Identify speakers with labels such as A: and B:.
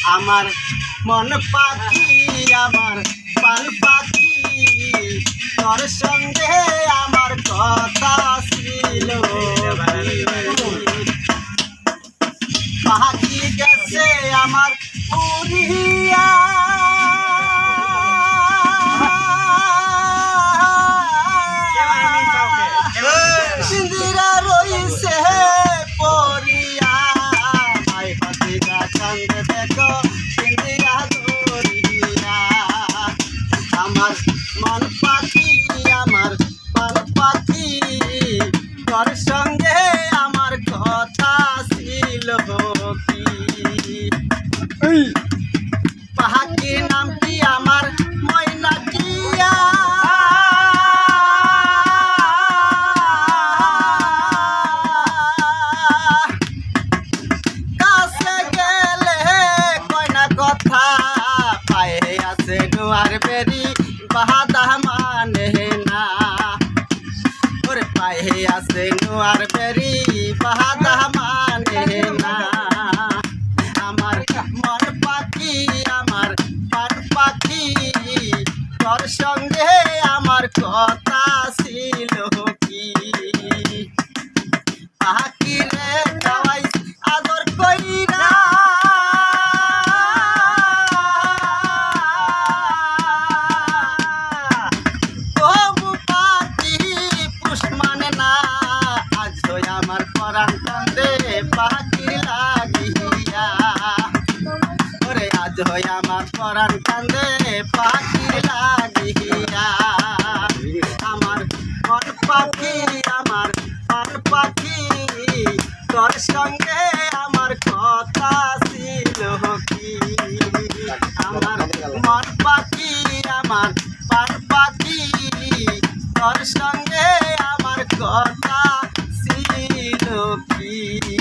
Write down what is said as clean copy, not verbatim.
A: আমার মন পাখি আমার পাল পাখি তোর সঙ্গে আমার কথা ছিল পাখি গেছে আমার উড়িয়া সিন্দিরা রইছে পরিয়া মাই পাখি গা চন্দ দেখো সিন্দিরা ধরিয়া আমার মন পাখি আমার পাল পাখি তোর সঙ্গে আমার কথা ছিল কি পাখির নাম কি আমার ময়না টিয়া কাছে গেলে কয়না কথা পায়ে আছে নোয়ার বেরি বাহাদা মানে না ওরে পায়ে আছে নোয়ার বেরি বাহাদা মানে না আমার মন পাখি আমার পান পাখি তোর সঙ্গে আমার কথা ছিল কি পাখি রে সবাই আদর কইরা তবু পাখি পুষ মানে না আজ আমার পরাণ কান্দে পাখির লাগিয়া ওরে আজ আমার পরাণ কান্দে পাখির লাগিয়া আমার মন পাখি আমার পান পাখি তোর সঙ্গে আমার কথা ছিল কি আমার মন পাখি আমার পান পাখি তোর সঙ্গে আমার কথা ছিল কি